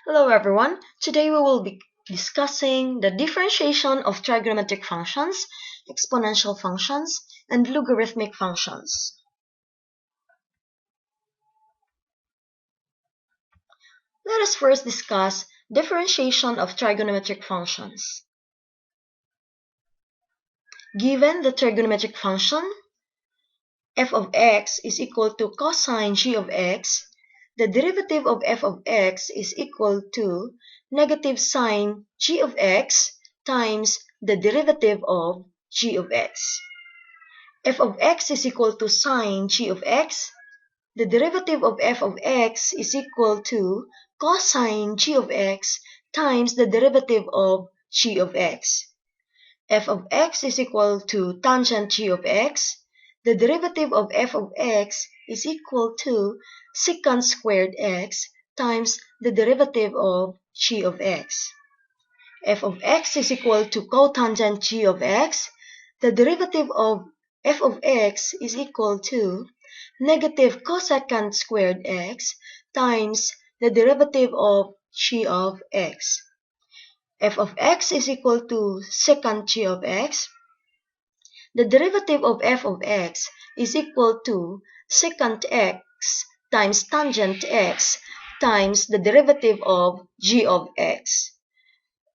Hello everyone. Today we will be discussing the differentiation of trigonometric functions, exponential functions, and logarithmic functions. Let us first discuss differentiation of trigonometric functions. Given the trigonometric function f of x is equal to cosine g of x, the derivative of f of x is equal to negative sine g of x times the derivative of g of x. F of x is equal to sine g of x. The derivative of f of x is equal to cosine g of x times the derivative of g of x. F of x is equal to tangent g of x. The derivative of f of x is equal to secant squared x times the derivative of g of x. F of x is equal to cotangent g of x. The derivative of f of x is equal to negative cosecant squared x times the derivative of g of x. F of x is equal to secant g of x. The derivative of f of x is equal to secant x times tangent x times the derivative of g of x.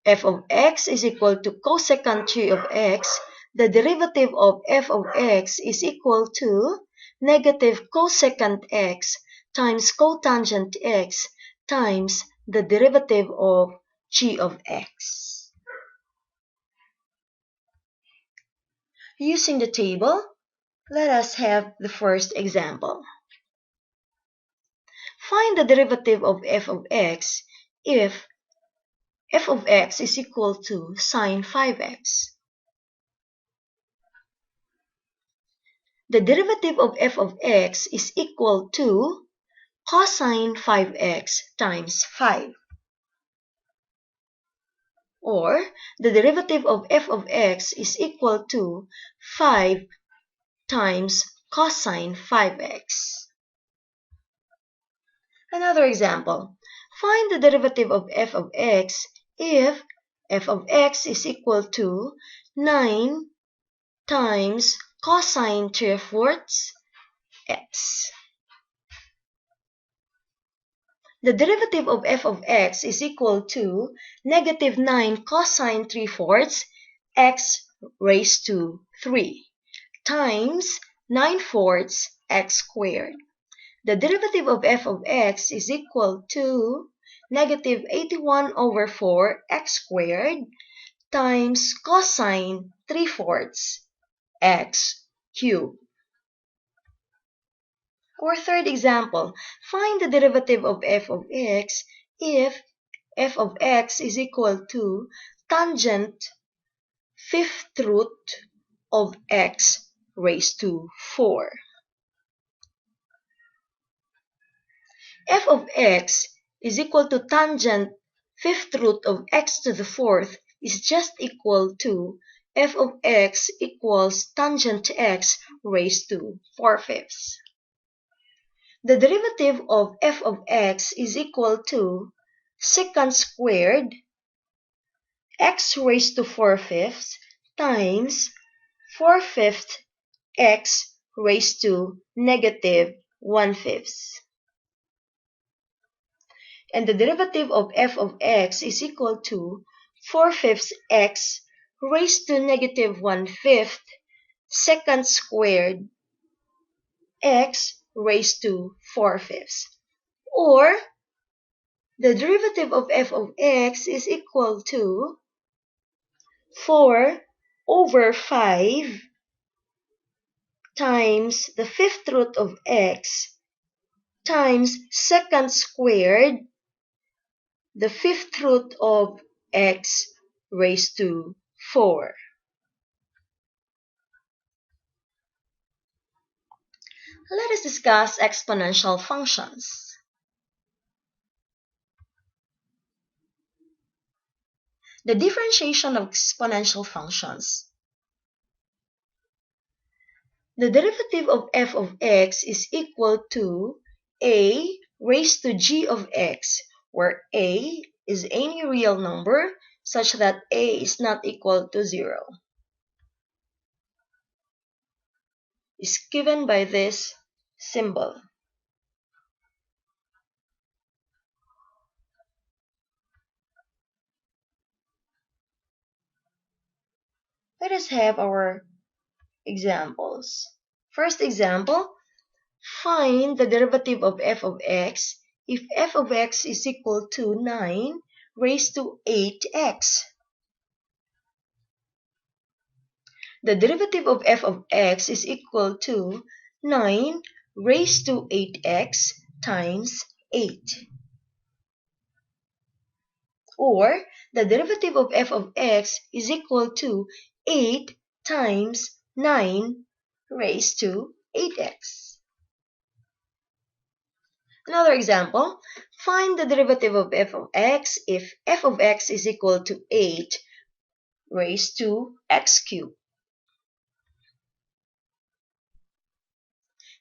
F of x is equal to cosecant g of x. The derivative of f of x is equal to negative cosecant x times cotangent x times the derivative of g of x. Using the table, let us have the first example. Find the derivative of f of x if f of x is equal to sine 5x. The derivative of f of x is equal to cosine 5x times 5. Or, the derivative of f of x is equal to 5 times cosine 5x. Another example. Find the derivative of f of x if f of x is equal to 9 times cosine 3/4 x. The derivative of f of x is equal to negative 9 cosine 3/4 x raised to 3 times 9/4 x squared. The derivative of f of x is equal to negative 81/4 x squared times cosine 3/4 x cubed. Our third example, find the derivative of f of x if f of x is equal to tangent 5th root of x raised to 4. F of x is equal to tangent 5th root of x to the 4th is just equal to f of x equals tangent x raised to 4/5. The derivative of f of x is equal to secant squared x raised to 4/5 times 4/5 x raised to negative 1/5. And the derivative of f of x is equal to 4/5 x raised to negative 1/5 secant squared x raised to 4/5. Or, the derivative of f of x is equal to 4 over 5 times the 5th root of x times secant squared the 5th root of x raised to 4. Let us discuss exponential functions. The differentiation of exponential functions. The derivative of f of x is equal to a raised to g of x, where a is any real number such that a is not equal to 0, is given by this symbol. Let us have our examples. First example, find the derivative of f of x if f of x is equal to 9 raised to 8x. The derivative of f of x is equal to 9 raised to 8x times 8. Or the derivative of f of x is equal to 8 times 9 raised to 8x. Another example, find the derivative of f of x if f of x is equal to 8 raised to x cubed.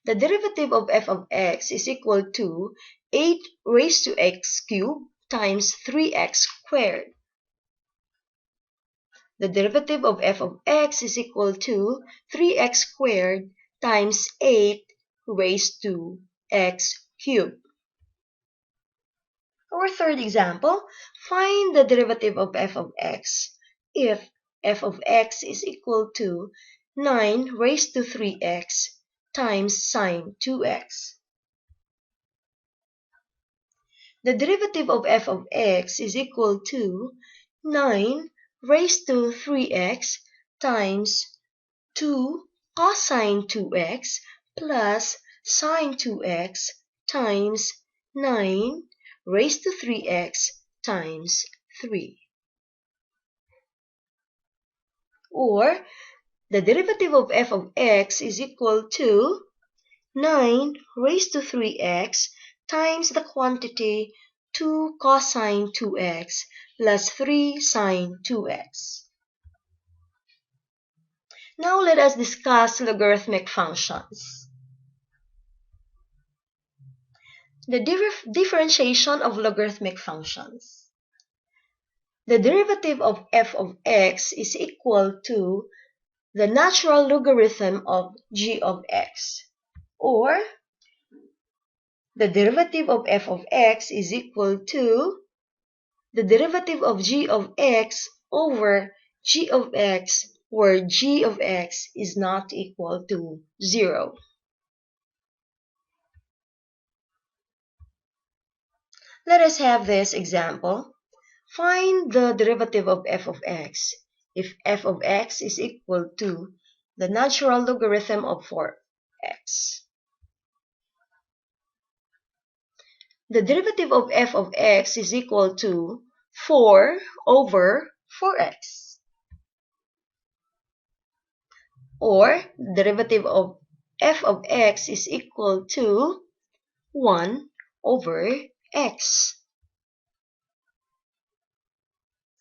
The derivative of f of x is equal to 8 raised to x cubed times 3x squared. The derivative of f of x is equal to 3x squared times 8 raised to x cubed. Our third example, find the derivative of f of x if f of x is equal to 9 raised to 3x times sine 2x. The derivative of f of x is equal to 9 raised to 3x times 2 cosine 2x plus sine 2x times 9 raised to 3x times 3. Or the derivative of f of x is equal to 9 raised to 3x times the quantity 2 cosine 2x plus 3 sine 2x. Now let us discuss logarithmic functions. The differentiation of logarithmic functions. The derivative of f of x is equal to the natural logarithm of g of x, or the derivative of f of x is equal to the derivative of g of x over g of x, where g of x is not equal to 0. Let us have this example. Find the derivative of f of x if f of x is equal to the natural logarithm of 4x. The derivative of f of x is equal to 4 over 4x. Or the derivative of f of x is equal to 1 over x.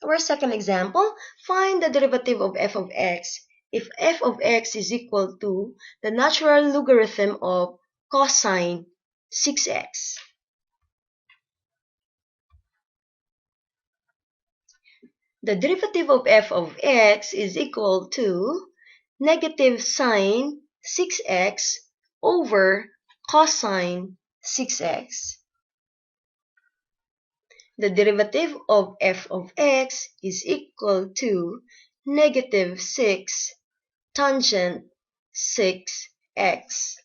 Our second example, find the derivative of f of x if f of x is equal to the natural logarithm of cosine 6x. The derivative of f of x is equal to negative sine 6x over cosine 6x. The derivative of f of x is equal to negative 6 tangent 6x.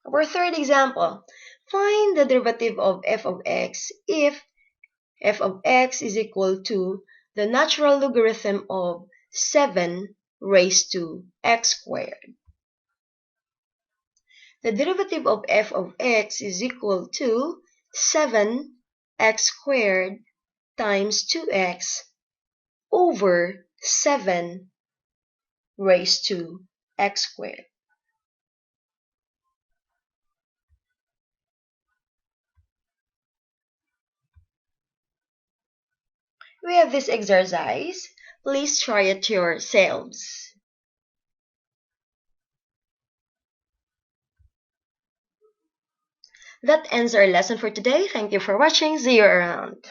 Our third example, find the derivative of f of x if f of x is equal to the natural logarithm of 7 raised to x squared. The derivative of f of x is equal to 7x squared times 2x over 7 raised to x squared. We have this exercise. Please try it yourselves. That ends our lesson for today. Thank you for watching. See you around.